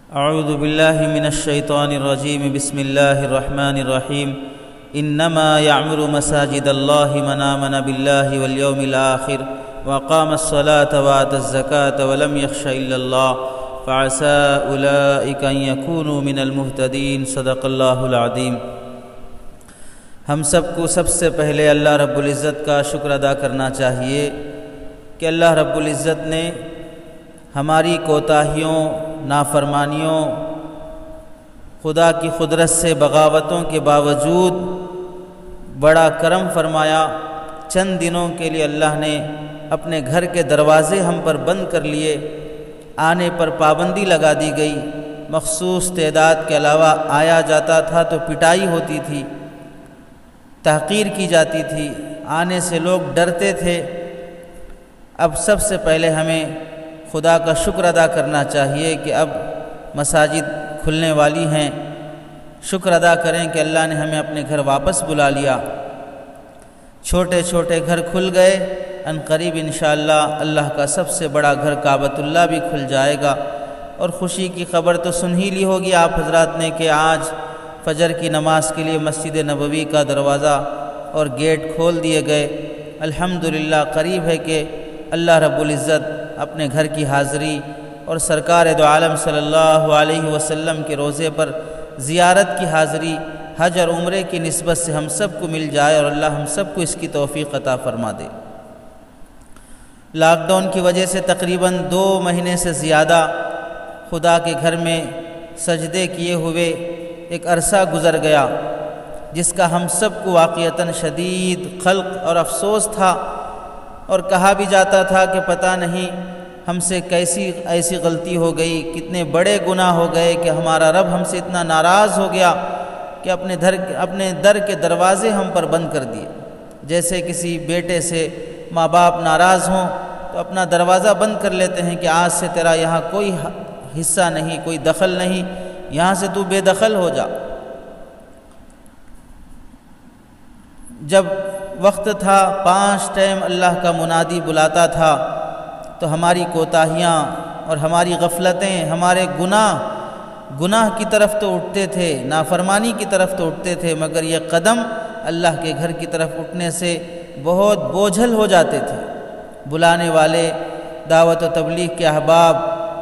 اعوذ باللہ من الشیطان الرجیم بسم اللہ الرحمن الرحیم انما یعمر مساجد اللہ من آمن باللہ والیوم الآخر وقام الصلاة وآتى الزکاة ولم یخش الا اللہ فعسى اولئک ان یکونوا من المہتدین صدق اللہ العظیم۔ ہم سب کو سب سے پہلے اللہ رب العزت کا شکر ادا کرنا چاہیے کہ اللہ رب العزت نے ہماری کوتاہیوں، نافرمانیوں، خدا کی قدرت سے بغاوتوں کے باوجود بڑا کرم فرمایا۔ چند دنوں کے لیے اللہ نے اپنے گھر کے دروازے ہم پر بند کر لیے، آنے پر پابندی لگا دی گئی۔ مخصوص تعداد کے علاوہ آیا جاتا تھا تو پٹائی ہوتی تھی، تحقیر کی جاتی تھی، آنے سے لوگ ڈرتے تھے۔ اب سب سے پہلے ہمیں خدا کا شکر ادا کرنا چاہیے کہ اب مساجد کھلنے والی ہیں۔ شکر ادا کریں کہ اللہ نے ہمیں اپنے گھر واپس بلا لیا۔ چھوٹے چھوٹے گھر کھل گئے، ان قریب انشاءاللہ اللہ کا سب سے بڑا گھر کعبۃ اللہ بھی کھل جائے گا۔ اور خوشی کی خبر تو سن ہی لی ہوگی آپ حضرات نے کہ آج فجر کی نماز کے لیے مسجد نبوی کا دروازہ اور گیٹ کھول دیے گئے۔ الحمدللہ قریب ہے کہ اللہ رب العزت اپنے گھر کی حاضری اور سرکار دو عالم صلی اللہ علیہ وسلم کے روضے پر زیارت کی حاضری حج اور عمرے کی نسبت سے ہم سب کو مل جائے، اور اللہ ہم سب کو اس کی توفیق عطا فرما دے۔ لاک ڈاؤن کی وجہ سے تقریباً 2 مہینے سے زیادہ خدا کے گھر میں سجدے کیے ہوئے ایک عرصہ گزر گیا، جس کا ہم سب کو واقعتاً شدید قلق اور افسوس تھا، اور کہا بھی جاتا تھا کہ پتہ نہیں ہم سے کیسی ایسی غلطی ہو گئی، کتنے بڑے گناہ ہو گئے کہ ہمارا رب ہم سے اتنا ناراض ہو گیا کہ اپنے در کے دروازے ہم پر بند کر دیے۔ جیسے کسی بیٹے سے ماں باپ ناراض ہوں تو اپنا دروازہ بند کر لیتے ہیں کہ آج سے تیرا یہاں کوئی حصہ نہیں، کوئی دخل نہیں، یہاں سے تو بے دخل ہو جا۔ جب وقت تھا 5 ٹائم اللہ کا منادی بلاتا تھا تو ہماری کوتاہیاں اور ہماری غفلتیں، ہمارے گناہ کی طرف تو اٹھتے تھے، نافرمانی کی طرف تو اٹھتے تھے، مگر یہ قدم اللہ کے گھر کی طرف اٹھنے سے بہت بوجھل ہو جاتے تھے۔ بلانے والے، دعوت و تبلیغ کے احباب،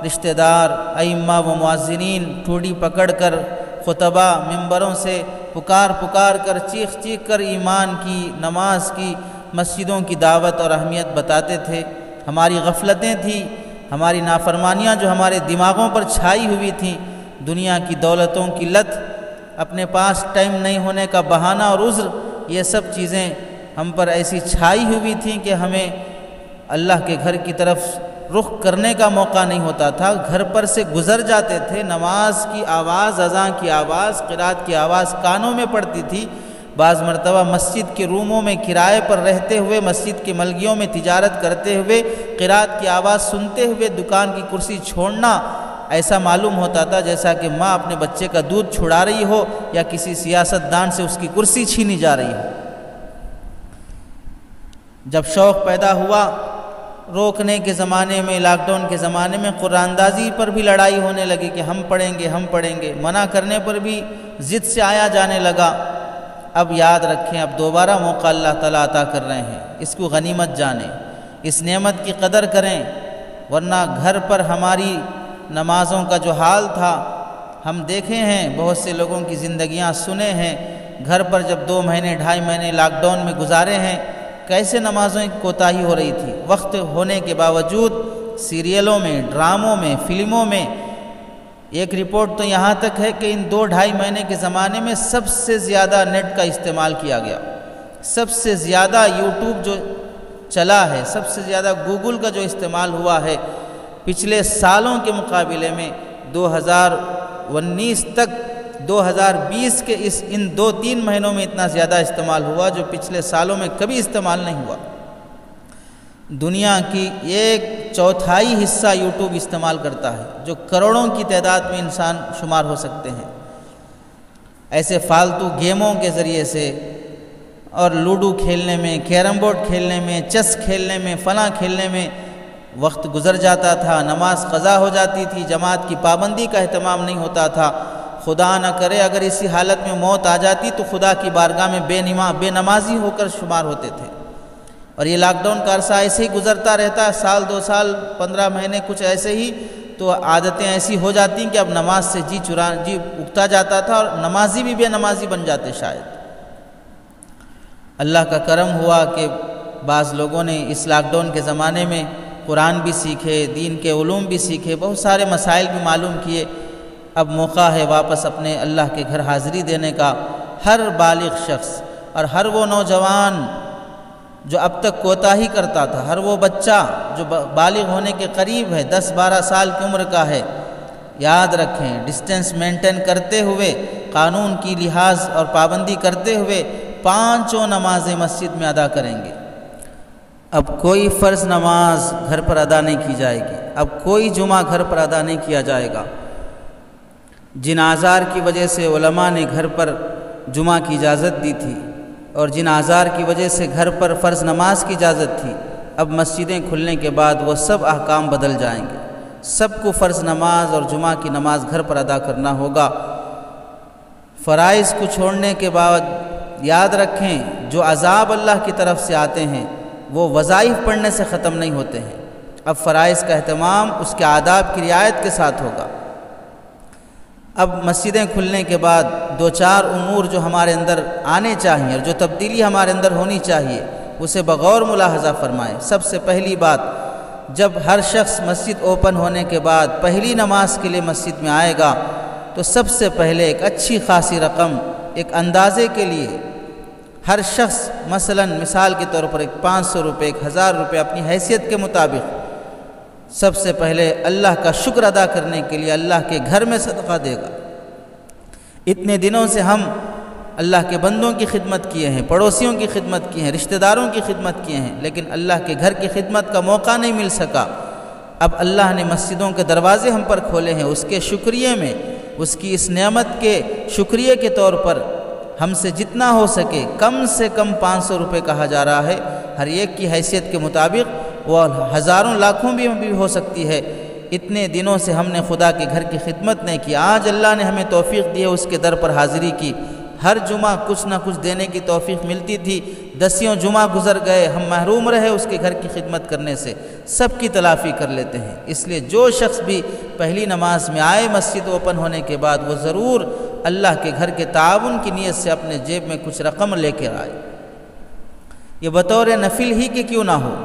رشتہ دار، ائمہ و مؤذنین ٹھوڑی پکڑ کر، خطبہ ممبروں سے پکار کر، چیخ کر ایمان کی، نماز کی، مسجدوں کی دعوت اور اہمیت بتاتے تھے۔ ہماری غفلتیں تھیں، ہماری نافرمانیاں جو ہمارے دماغوں پر چھائی ہوئی تھیں، دنیا کی دولتوں کی لت، اپنے پاس ٹائم نہیں ہونے کا بہانہ اور عذر، یہ سب چیزیں ہم پر ایسی چھائی ہوئی تھیں کہ ہمیں اللہ کے گھر کی طرف رخ کرنے کا موقع نہیں ہوتا تھا۔ گھر پر سے گزر جاتے تھے، نماز کی آواز، اذان کی آواز، قرات کی آواز کانوں میں پڑتی تھی۔ بعض مرتبہ مسجد کے روموں میں کرائے پر رہتے ہوئے، مسجد کے ملگیوں میں تجارت کرتے ہوئے، قرات کی آواز سنتے ہوئے دکان کی کرسی چھوڑنا ایسا معلوم ہوتا تھا جیسا کہ ماں اپنے بچے کا دودھ چھڑا رہی ہو یا کسی سیاست دان سے اس کی کرسی چھینی جا رہی ہو۔ جب شوق پیدا ہوا، روکنے کے زمانے میں، لاک ڈاؤن کے زمانے میں قرآن اندازی پر بھی لڑائی ہونے لگی کہ ہم پڑھیں گے، منع کرنے پر بھی ضد سے آیا جانے لگا۔ اب یاد رکھیں، اب دوبارہ موقع اللہ تعالیٰ عطا کر رہے ہیں، اس کو غنیمت جانیں، اس نعمت کی قدر کریں، ورنہ گھر پر ہماری نمازوں کا جو حال تھا ہم دیکھے ہیں، بہت سے لوگوں کی زندگیاں سنے ہیں۔ گھر پر جب 2 مہینے 2.5 مہینے لاک ڈاؤن میں گزارے ہیں، کیسے نمازوں کی کوتاہی ہو رہی تھی، وقت ہونے کے باوجود سیریلوں میں، ڈراموں میں، فلموں میں۔ ایک رپورٹ تو یہاں تک ہے کہ ان 2-2.5 مہینے کے زمانے میں سب سے زیادہ نیٹ کا استعمال کیا گیا، سب سے زیادہ یوٹیوب جو چلا ہے، سب سے زیادہ گوگل کا جو استعمال ہوا ہے، پچھلے سالوں کے مقابلے میں 2019 تک 2020 کے ان 2-3 مہینوں میں اتنا زیادہ استعمال ہوا جو پچھلے سالوں میں کبھی استعمال نہیں ہوا۔ دنیا کی 1/4 حصہ یوٹیوب استعمال کرتا ہے، جو کروڑوں کی تعداد میں انسان شمار ہو سکتے ہیں۔ ایسے فالتو گیموں کے ذریعے سے اور لوڈو کھیلنے میں، کیرم بورڈ کھیلنے میں، چیس کھیلنے میں، فلاں کھیلنے میں وقت گزر جاتا تھا، نماز قضا ہو جاتی تھی، جماعت کی پابندی کا اہتمام نہیں ہوتا تھا۔ خدا نہ کرے اگر اسی حالت میں موت آ جاتی تو خدا کی بارگاہ میں بے نمازی ہو کر شمار ہوتے تھے۔ اور یہ لاک ڈاؤن کا عرصہ ایسے ہی گزرتا رہتا، سال 2 سال 15 مہینے کچھ ایسے ہی، تو عادتیں ایسی ہو جاتی کہ اب نماز سے جی اگتا جاتا تھا اور نمازی بھی بے نمازی بن جاتے شاید۔ اللہ کا کرم ہوا کہ بعض لوگوں نے اس لاک ڈاؤن کے زمانے میں قرآن بھی سیکھے، دین کے علوم بھی سیکھے، بہت سارے مسائل بھی معلوم کیے۔ اب موقع ہے واپس اپنے اللہ کے گھر حاضری دینے کا۔ ہر بالغ شخص اور ہر وہ نوجوان جو اب تک کوتاہی کرتا تھا، ہر وہ بچہ جو بالغ ہونے کے قریب ہے، 10-12 سال کی عمر کا ہے، یاد رکھیں ڈسٹینس مینٹین کرتے ہوئے، قانون کی لحاظ اور پابندی کرتے ہوئے 5 نمازیں مسجد میں ادا کریں گے۔ اب کوئی فرض نماز گھر پر ادا نہیں کی جائے گی، اب کوئی جمعہ گھر پر ادا نہیں کیا جائے گا۔ جن آزار کی وجہ سے علماء نے گھر پر جمعہ کی اجازت دی تھی اور جن آزار کی وجہ سے گھر پر فرض نماز کی اجازت تھی، اب مسجدیں کھلنے کے بعد وہ سب احکام بدل جائیں گے۔ سب کو فرض نماز اور جمعہ کی نماز گھر پر ادا کرنا ہوگا۔ فرائض کو چھوڑنے کے بعد یاد رکھیں جو عذاب اللہ کی طرف سے آتے ہیں وہ وظائف پڑھنے سے ختم نہیں ہوتے ہیں۔ اب فرائض کا اہتمام اس کے آداب کی رعایت کے ساتھ ہوگا۔ اب مسجدیں کھلنے کے بعد 2-4 امور جو ہمارے اندر آنے چاہیے اور جو تبدیلی ہمارے اندر ہونی چاہیے اسے بغور ملاحظہ فرمائیں۔ سب سے پہلی بات، جب ہر شخص مسجد اوپن ہونے کے بعد پہلی نماز کے لیے مسجد میں آئے گا تو سب سے پہلے ایک اچھی خاصی رقم ایک اندازے کے لیے ہر شخص مثال کے طور پر 500 روپے 1000 روپے اپنی حیثیت کے مطابق سب سے پہلے اللہ کا شکر ادا کرنے کے لیے اللہ کے گھر میں صدقہ دے گا۔ اتنے دنوں سے ہم اللہ کے بندوں کی خدمت کیے ہیں، پڑوسیوں کی خدمت کی ہیں، رشتہ داروں کی خدمت کیے ہیں، لیکن اللہ کے گھر کی خدمت کا موقع نہیں مل سکا۔ اب اللہ نے مسجدوں کے دروازے ہم پر کھولے ہیں، اس کے شکریے میں، اس کی اس نعمت کے شکریے کے طور پر ہم سے جتنا ہو سکے کم سے کم 500 روپے کہا جا رہا ہے، ہر ایک کی حیثیت کے مطابق، وہ ہزاروں لاکھوں بھی ہو سکتی ہے۔ اتنے دنوں سے ہم نے خدا کے گھر کی خدمت نہیں کی، آج اللہ نے ہمیں توفیق دی ہے اس کے در پر حاضری کی۔ ہر جمعہ کچھ نہ کچھ دینے کی توفیق ملتی تھی، 10 جمعہ گزر گئے، ہم محروم رہے اس کے گھر کی خدمت کرنے سے، سب کی تلافی کر لیتے ہیں۔ اس لیے جو شخص بھی پہلی نماز میں آئے مسجد اوپن ہونے کے بعد وہ ضرور اللہ کے گھر کے تعاون کی نیت سے اپنے جیب میں کچھ رقم لے کر آئے، یہ بطور نفل ہی کہ کیوں نہ ہو۔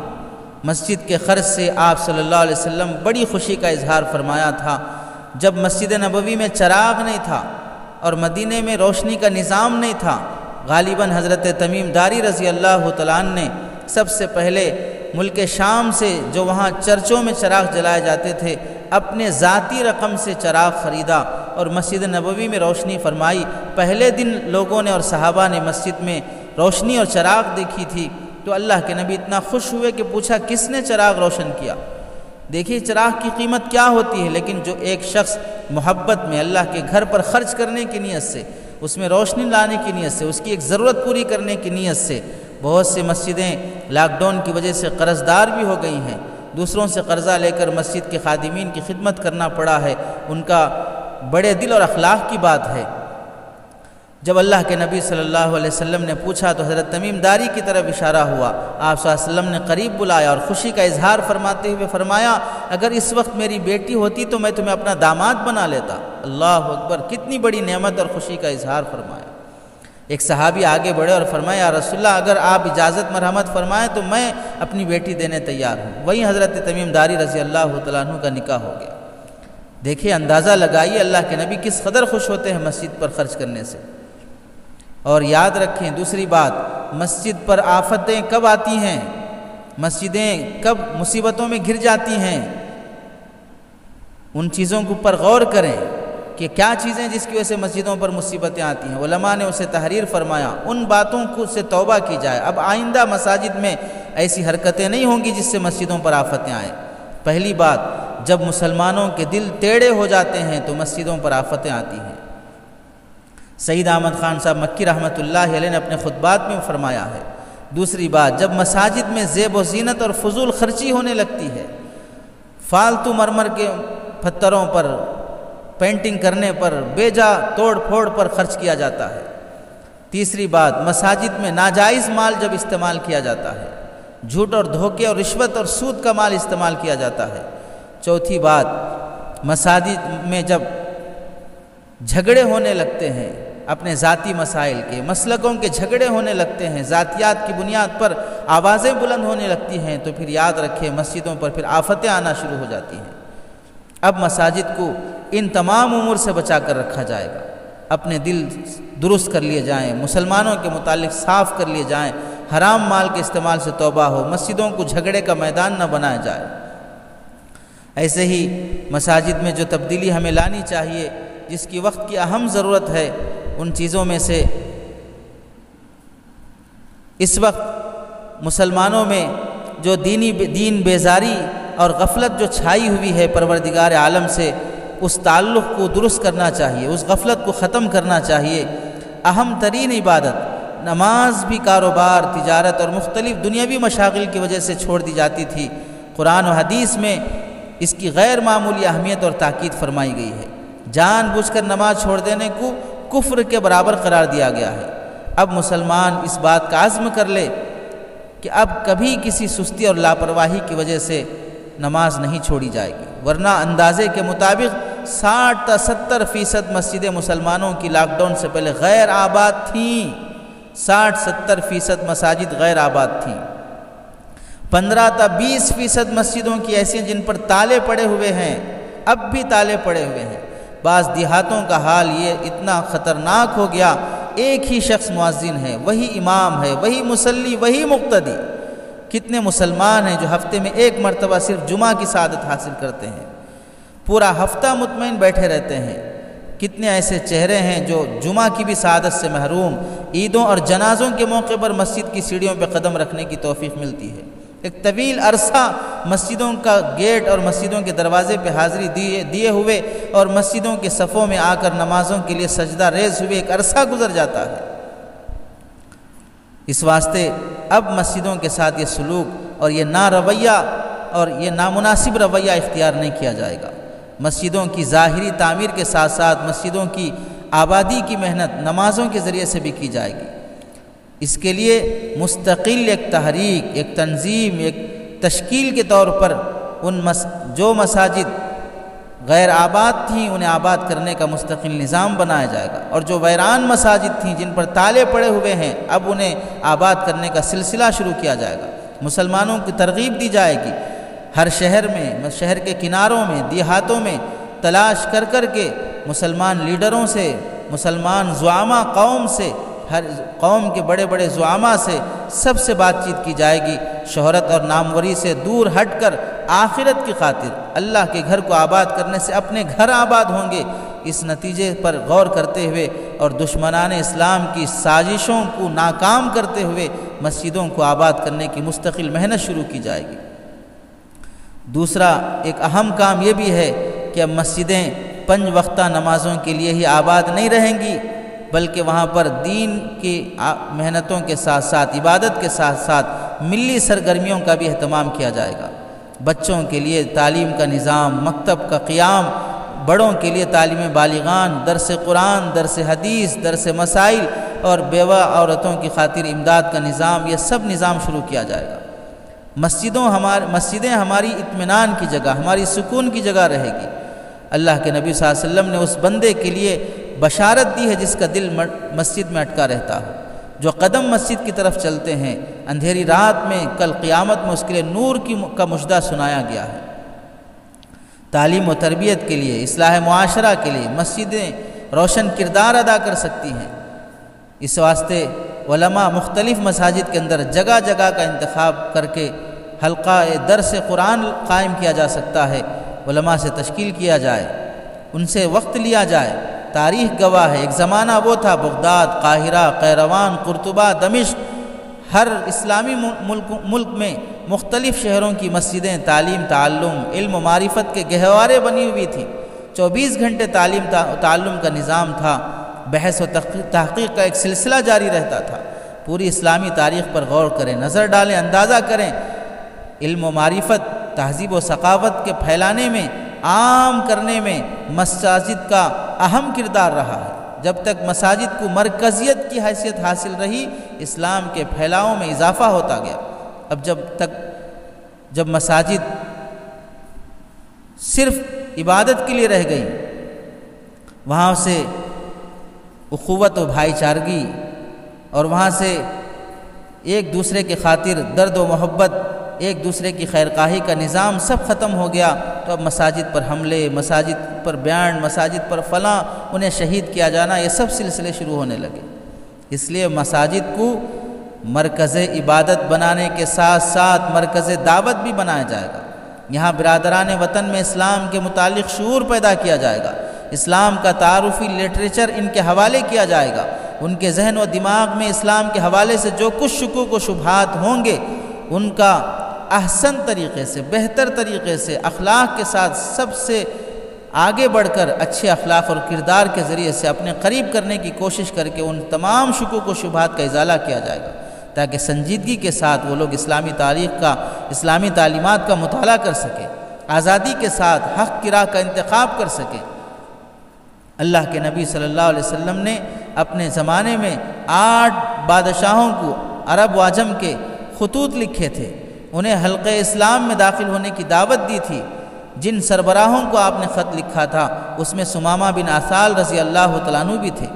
مسجد کے خرچ سے آپ صلی اللہ علیہ وسلم بڑی خوشی کا اظہار فرمایا تھا۔ جب مسجد نبوی میں چراغ نہیں تھا اور مدینے میں روشنی کا نظام نہیں تھا، غالباً حضرت تمیم داری رضی اللہ تعالیٰ عنہ نے سب سے پہلے ملک شام سے جو وہاں چرچوں میں چراغ جلائے جاتے تھے اپنے ذاتی رقم سے چراغ خریدا اور مسجد نبوی میں روشنی فرمائی۔ پہلے دن لوگوں نے اور صحابہ نے مسجد میں روشنی اور چراغ دیکھی تھی تو اللہ کے نبی اتنا خوش ہوئے کہ پوچھا کس نے چراغ روشن کیا؟ دیکھیے چراغ کی قیمت کیا ہوتی ہے، لیکن جو ایک شخص محبت میں اللہ کے گھر پر خرچ کرنے کی نیت سے، اس میں روشنی لانے کی نیت سے، اس کی ایک ضرورت پوری کرنے کی نیت سے، بہت سے مسجدیں لاک ڈاؤن کی وجہ سے قرض دار بھی ہو گئی ہیں، دوسروں سے قرضہ لے کر مسجد کے خادمین کی خدمت کرنا پڑا ہے، ان کا بڑے دل اور اخلاق کی بات ہے۔ جب اللہ کے نبی صلی اللہ علیہ وسلم نے پوچھا تو حضرت تمیم داری کی طرف اشارہ ہوا، آپ صلی اللہ علیہ وسلم نے قریب بلایا اور خوشی کا اظہار فرماتے ہوئے فرمایا اگر اس وقت میری بیٹی ہوتی تو میں تمہیں اپنا داماد بنا لیتا۔ اللہ اکبر، کتنی بڑی نعمت اور خوشی کا اظہار فرمایا۔ ایک صحابی آگے بڑھے اور فرمایا یا رسول اللہ اگر آپ اجازت مرحمت فرمائیں تو میں اپنی بیٹی دینے تیار ہوں۔ وہیں حضرت تمیم داری رضی اللہ تعالیٰ عنہ کا نکاح ہو گیا۔ دیکھیے اندازہ لگائیے اللہ کے نبی کس قدر خوش ہوتے ہیں مسجد پر خرچ کرنے سے۔ اور یاد رکھیں دوسری بات، مسجد پر آفتیں کب آتی ہیں، مسجدیں کب مصیبتوں میں گھر جاتی ہیں، ان چیزوں کے اوپر غور کریں کہ کیا چیزیں جس کی وجہ سے مسجدوں پر مصیبتیں آتی ہیں۔ علماء نے اسے تحریر فرمایا ان باتوں کو سے توبہ کی جائے، اب آئندہ مساجد میں ایسی حرکتیں نہیں ہوں گی جس سے مسجدوں پر آفتیں آئیں۔ پہلی بات، جب مسلمانوں کے دل ٹیڑھے ہو جاتے ہیں تو مسجدوں پر آفتیں آتی ہیں۔ سید احمد خان صاحب مکی رحمۃ اللہ علیہ نے اپنے خطبات میں فرمایا ہے۔ دوسری بات، جب مساجد میں زیب و زینت اور فضول خرچی ہونے لگتی ہے فالتو مرمر کے پتھروں پر، پینٹنگ کرنے پر، بیجا توڑ پھوڑ پر خرچ کیا جاتا ہے۔ تیسری بات، مساجد میں ناجائز مال جب استعمال کیا جاتا ہے، جھوٹ اور دھوکے اور رشوت اور سود کا مال استعمال کیا جاتا ہے۔ چوتھی بات، مساجد میں جب جھگڑے ہونے لگتے ہیں اپنے ذاتی مسائل کے، مسلکوں کے جھگڑے ہونے لگتے ہیں، ذاتیات کی بنیاد پر آوازیں بلند ہونے لگتی ہیں، تو پھر یاد رکھیں مسجدوں پر پھر آفتیں آنا شروع ہو جاتی ہیں۔ اب مساجد کو ان تمام امور سے بچا کر رکھا جائے گا، اپنے دل درست کر لیے جائیں، مسلمانوں کے متعلق صاف کر لیے جائیں، حرام مال کے استعمال سے توبہ ہو، مسجدوں کو جھگڑے کا میدان نہ بنایا جائے۔ ایسے ہی مساجد میں جو تبدیلی ہمیں لانی چاہیے، جس کی وقت کی اہم ضرورت ہے، ان چیزوں میں سے اس وقت مسلمانوں میں جو دین بیزاری اور غفلت جو چھائی ہوئی ہے پروردگار عالم سے، اس تعلق کو درست کرنا چاہیے، اس غفلت کو ختم کرنا چاہیے۔ اہم ترین عبادت نماز بھی کاروبار، تجارت اور مختلف دنیاوی مشاغل کی وجہ سے چھوڑ دی جاتی تھی۔ قرآن و حدیث میں اس کی غیر معمولی اہمیت اور تاکید فرمائی گئی ہے۔ جان بوجھ کر نماز چھوڑ دینے کو کفر کے برابر قرار دیا گیا ہے۔ اب مسلمان اس بات کا عزم کر لے کہ اب کبھی کسی سستی اور لاپرواہی کی وجہ سے نماز نہیں چھوڑی جائے گی، ورنہ اندازے کے مطابق 60 تا 70% مسجدیں مسلمانوں کی لاک ڈاؤن سے پہلے غیر آباد تھیں۔ 60-70% مساجد غیر آباد تھیں۔ 15 تا 20% مسجدوں کی ایسی ہیں جن پر تالے پڑے ہوئے ہیں، اب بھی تالے پڑے ہوئے ہیں۔ بعض دیہاتوں کا حال یہ اتنا خطرناک ہو گیا، ایک ہی شخص مؤذن ہے، وہی امام ہے، وہی مصلی، وہی مقتدی۔ کتنے مسلمان ہیں جو ہفتے میں ایک مرتبہ صرف جمعہ کی سعادت حاصل کرتے ہیں، پورا ہفتہ مطمئن بیٹھے رہتے ہیں۔ کتنے ایسے چہرے ہیں جو جمعہ کی بھی سعادت سے محروم، عیدوں اور جنازوں کے موقع پر مسجد کی سیڑھیوں پہ قدم رکھنے کی توفیق ملتی ہے۔ ایک طویل عرصہ مسجدوں کا گیٹ اور مسجدوں کے دروازے پہ حاضری دیے ہوئے اور مسجدوں کے صفوں میں آ کر نمازوں کے لیے سجدہ ریز ہوئے ایک عرصہ گزر جاتا ہے۔ اس واسطے اب مسجدوں کے ساتھ یہ سلوک اور یہ رویہ اور یہ نامناسب رویہ اختیار نہیں کیا جائے گا۔ مسجدوں کی ظاہری تعمیر کے ساتھ ساتھ مسجدوں کی آبادی کی محنت نمازوں کے ذریعے سے بھی کی جائے گی۔ اس کے لیے مستقل ایک تحریک، ایک تنظیم، ایک تشکیل کے طور پر جو مساجد غیر آباد تھیں انہیں آباد کرنے کا مستقل نظام بنایا جائے گا، اور جو ویران مساجد تھیں جن پر تالے پڑے ہوئے ہیں اب انہیں آباد کرنے کا سلسلہ شروع کیا جائے گا۔ مسلمانوں کی ترغیب دی جائے گی، ہر شہر میں، شہر کے کناروں میں، دیہاتوں میں تلاش کر کے مسلمان لیڈروں سے، مسلمان زعما قوم سے، ہر قوم کے بڑے بڑے زعما سے سب سے بات چیت کی جائے گی۔ شہرت اور ناموری سے دور ہٹ کر آخرت کی خاطر اللہ کے گھر کو آباد کرنے سے اپنے گھر آباد ہوں گے، اس نتیجے پر غور کرتے ہوئے اور دشمنان اسلام کی سازشوں کو ناکام کرتے ہوئے مسجدوں کو آباد کرنے کی مستقل محنت شروع کی جائے گی۔ دوسرا ایک اہم کام یہ بھی ہے کہ اب مسجدیں 5 وقتہ نمازوں کے لیے ہی آباد نہیں رہیں گی، بلکہ وہاں پر دین کی محنتوں کے ساتھ ساتھ، عبادت کے ساتھ ساتھ ملی سرگرمیوں کا بھی اہتمام کیا جائے گا۔ بچوں کے لیے تعلیم کا نظام، مکتب کا قیام، بڑوں کے لیے تعلیم بالغان، درس قرآن، درس حدیث، درس مسائل اور بیوہ عورتوں کی خاطر امداد کا نظام، یہ سب نظام شروع کیا جائے گا۔ مسجدیں ہماری اطمینان کی جگہ، ہماری سکون کی جگہ رہے گی۔ اللہ کے نبی صلی اللہ علیہ وسلم نے اس بندے کے لیے بشارت دی ہے جس کا دل مسجد میں اٹکا رہتا ہو، جو قدم مسجد کی طرف چلتے ہیں، اندھیری رات میں کل قیامت میں اس کے لیے نور کا مژدہ سنایا گیا ہے۔ تعلیم و تربیت کے لیے، اصلاح معاشرہ کے لیے مسجدیں روشن کردار ادا کر سکتی ہیں۔ اس واسطے علماء مختلف مساجد کے اندر جگہ جگہ کا انتخاب کر کے حلقہ درس قرآن قائم کیا جا سکتا ہے، علماء سے تشکیل کیا جائے، ان سے وقت لیا جائے۔ تاریخ گواہ ہے، ایک زمانہ وہ تھا بغداد، قاہرہ، قیروان، قرطبہ، دمشق، ہر اسلامی ملک میں مختلف شہروں کی مسجدیں تعلیم، تعلم، علم و معرفت کے گہوارے بنی ہوئی تھی۔ 24 گھنٹے تعلیم تعلم کا نظام تھا، بحث و تحقیق کا ایک سلسلہ جاری رہتا تھا۔ پوری اسلامی تاریخ پر غور کریں، نظر ڈالیں، اندازہ کریں، علم و معرفت تہذیب و ثقافت کے پھیلانے میں، عام کرنے میں مساجد کا اہم کردار رہا ہے۔ جب تک مساجد کو مرکزیت کی حیثیت حاصل رہی، اسلام کے پھیلاؤ میں اضافہ ہوتا گیا۔ اب جب مساجد صرف عبادت کے لیے رہ گئی، وہاں سے اخوت و بھائی چارگی اور وہاں سے ایک دوسرے کے خاطر درد و محبت، ایک دوسرے کی خیرخواہی کا نظام سب ختم ہو گیا، تو اب مساجد پر حملے، مساجد پر بیان، مساجد پر فلاں انہیں شہید کیا جانا، یہ سب سلسلے شروع ہونے لگے۔ اس لیے مساجد کو مرکز عبادت بنانے کے ساتھ ساتھ مرکز دعوت بھی بنایا جائے گا۔ یہاں برادران وطن میں اسلام کے متعلق شعور پیدا کیا جائے گا، اسلام کا تعارفی لٹریچر ان کے حوالے کیا جائے گا، ان کے ذہن و دماغ میں اسلام کے حوالے سے جو کچھ شکوک و شبہات ہوں گے، ان کا احسن طریقے سے، بہتر طریقے سے، اخلاق کے ساتھ سب سے آگے بڑھ کر اچھے اخلاق اور کردار کے ذریعے سے اپنے قریب کرنے کی کوشش کر کے ان تمام شکوک و شبہات کا ازالہ کیا جائے گا، تاکہ سنجیدگی کے ساتھ وہ لوگ اسلامی تاریخ کا، اسلامی تعلیمات کا مطالعہ کر سکیں، آزادی کے ساتھ حق کی راہ کا انتخاب کر سکیں۔ اللہ کے نبی صلی اللہ علیہ وسلم نے اپنے زمانے میں 8 بادشاہوں کو عرب و عجم کے خطوط لکھے تھے، انہیں حلقہ اسلام میں داخل ہونے کی دعوت دی تھی۔ جن سربراہوں کو آپ نے خط لکھا تھا اس میں ثمامہ بن عثال رضی اللہ تعالیٰ عنہ بھی تھے،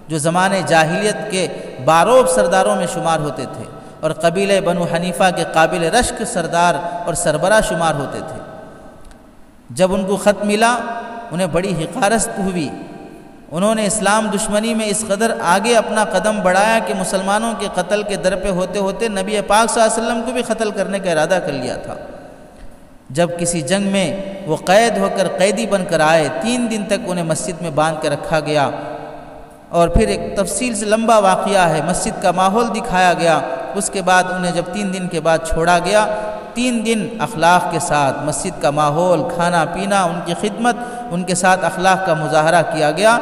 جو زمانے جاہلیت کے باروب سرداروں میں شمار ہوتے تھے اور قبیلہ بنو حنیفہ کے قابل رشک سردار اور سربراہ شمار ہوتے تھے۔ جب ان کو خط ملا انہیں بڑی حقارت ہوئی، انہوں نے اسلام دشمنی میں اس قدر آگے اپنا قدم بڑھایا کہ مسلمانوں کے قتل کے در پہ ہوتے ہوتے نبی پاک صلی اللہ علیہ وسلم کو بھی قتل کرنے کا ارادہ کر لیا تھا۔ جب کسی جنگ میں وہ قید ہو کر قیدی بن کر آئے، 3 دن تک انہیں مسجد میں باندھ کے رکھا گیا، اور پھر ایک تفصیل سے لمبا واقعہ ہے، مسجد کا ماحول دکھایا گیا، اس کے بعد انہیں جب 3 دن کے بعد چھوڑا گیا، 3 دن اخلاق کے ساتھ مسجد کا ماحول، کھانا پینا، ان کی خدمت، ان کے ساتھ اخلاق کا مظاہرہ کیا گیا۔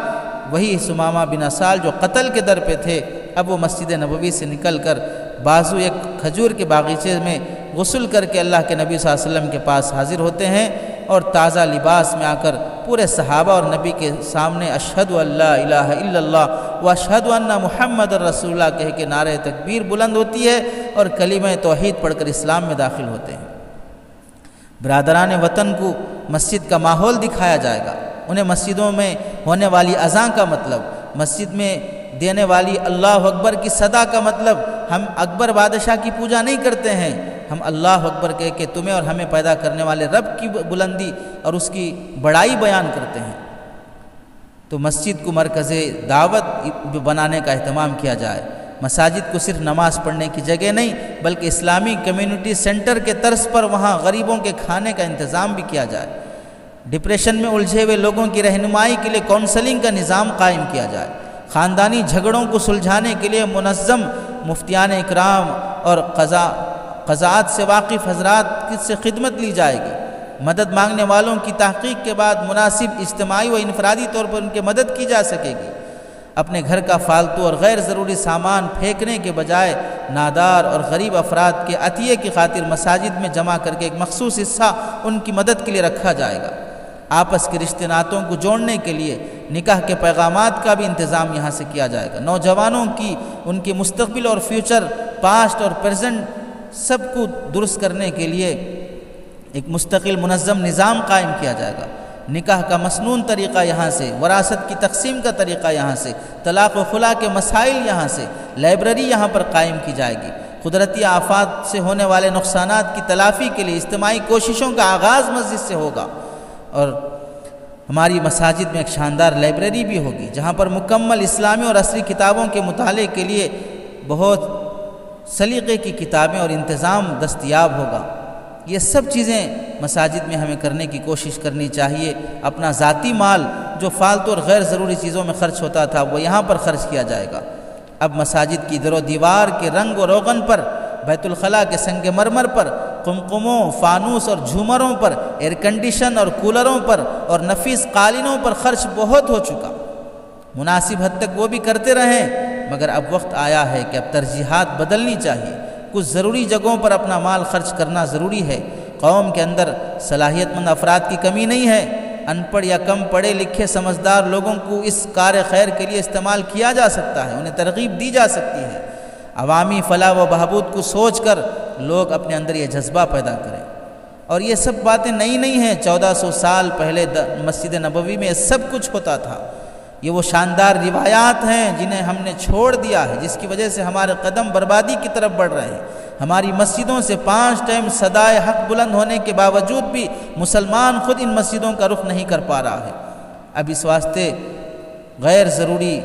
وہی ثمامہ بن عثال جو قتل کے در پہ تھے، اب وہ مسجد نبوی سے نکل کر بازو ایک کھجور کے باغیچے میں غسل کر کے اللہ کے نبی صلی اللہ علیہ وسلم کے پاس حاضر ہوتے ہیں، اور تازہ لباس میں آ کر پورے صحابہ اور نبی کے سامنے اشہد ان لا الہ الا اللہ و اشہد ان محمد رسول اللہ کہہ کے نعرہ تکبیر بلند ہوتی ہے، اور کلمہ توحید پڑھ کر اسلام میں داخل ہوتے ہیں۔ برادران وطن کو مسجد کا ماحول دکھایا جائے گا، انہیں مسجدوں میں ہونے والی اذان کا مطلب، مسجد میں دینے والی اللہ اکبر کی صدا کا مطلب، ہم اکبر بادشاہ کی پوجا نہیں کرتے ہیں، ہم اللہ اکبر کہہ کے تمہیں اور ہمیں پیدا کرنے والے رب کی بلندی اور اس کی بڑائی بیان کرتے ہیں۔ تو مسجد کو مرکز دعوت بنانے کا اہتمام کیا جائے، مساجد کو صرف نماز پڑھنے کی جگہ نہیں بلکہ اسلامی کمیونٹی سینٹر کے طرز پر وہاں غریبوں کے کھانے کا انتظام بھی کیا جائے، ڈپریشن میں الجھے ہوئے لوگوں کی رہنمائی کے لیے کونسلنگ کا نظام قائم کیا جائے، خاندانی جھگڑوں کو سلجھانے کے لیے منظم مفتیان اکرام اور قضاءات سے واقف حضرات سے خدمت لی جائے گی، مدد مانگنے والوں کی تحقیق کے بعد مناسب اجتماعی و انفرادی طور پر ان کی مدد کی جا سکے گی۔ اپنے گھر کا فالتو اور غیر ضروری سامان پھینکنے کے بجائے نادار اور غریب افراد کے عطیے کی خاطر مساجد میں جمع کر کے ایک مخصوص حصہ ان کی مدد کے لیے رکھا جائے گا۔ آپس کے رشتے ناتوں کو جوڑنے کے لیے نکاح کے پیغامات کا بھی انتظام یہاں سے کیا جائے گا، نوجوانوں کی ان کے مستقبل اور فیوچر، پاسٹ اور پریزنٹ سب کو درست کرنے کے لیے ایک مستقل منظم نظام قائم کیا جائے گا، نکاح کا مسنون طریقہ یہاں سے، وراثت کی تقسیم کا طریقہ یہاں سے، طلاق و خلا کے مسائل یہاں سے، لائبریری یہاں پر قائم کی جائے گی، قدرتی آفات سے ہونے والے نقصانات کی تلافی کے لیے اجتماعی کوششوں کا آغاز مسجد سے ہوگا، اور ہماری مساجد میں ایک شاندار لائبریری بھی ہوگی جہاں پر مکمل اسلامی اور عصری کتابوں کے مطالعے کے لیے بہت سلیقے کی کتابیں اور انتظام دستیاب ہوگا۔ یہ سب چیزیں مساجد میں ہمیں کرنے کی کوشش کرنی چاہیے۔ اپنا ذاتی مال جو فالتو اور غیر ضروری چیزوں میں خرچ ہوتا تھا وہ یہاں پر خرچ کیا جائے گا۔ اب مساجد کی در و دیوار کے رنگ و روغن پر، بیت الخلاء کے سنگ مرمر پر، قمقموں، فانوس اور جھومروں پر، ایئر کنڈیشن اور کولروں پر اور نفیس قالینوں پر خرچ بہت ہو چکا۔ مناسب حد تک وہ بھی کرتے رہیں، مگر اب وقت آیا ہے کہ اب ترجیحات بدلنی چاہیے۔ کچھ ضروری جگہوں پر اپنا مال خرچ کرنا ضروری ہے، قوم کے اندر صلاحیت مند افراد کی کمی نہیں ہے، ان پڑھ یا کم پڑھے لکھے سمجھدار لوگوں کو اس کار خیر کے لیے استعمال کیا جا سکتا ہے، انہیں ترغیب دی جا سکتی ہے۔ عوامی فلاح و بہبود کو سوچ کر لوگ اپنے اندر یہ جذبہ پیدا کریں۔ اور یہ سب باتیں نئی نہیں ہیں، 1400 سال پہلے مسجد نبوی میں سب کچھ ہوتا تھا۔ یہ وہ شاندار روایات ہیں جنہیں ہم نے چھوڑ دیا ہے، جس کی وجہ سے ہمارے قدم بربادی کی طرف بڑھ رہے ہیں۔ ہماری مسجدوں سے 5 ٹائم صدائے حق بلند ہونے کے باوجود بھی مسلمان خود ان مسجدوں کا رخ نہیں کر پا رہا ہے۔ اب اس واسطے غیر ضروری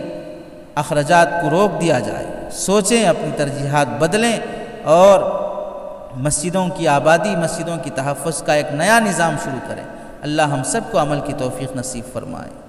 اخراجات کو روک دیا جائے، سوچیں، اپنی ترجیحات بدلیں اور مسجدوں کی آبادی، مسجدوں کی تحفظ کا ایک نیا نظام شروع کریں۔ اللہ ہم سب کو عمل کی توفیق نصیب فرمائے۔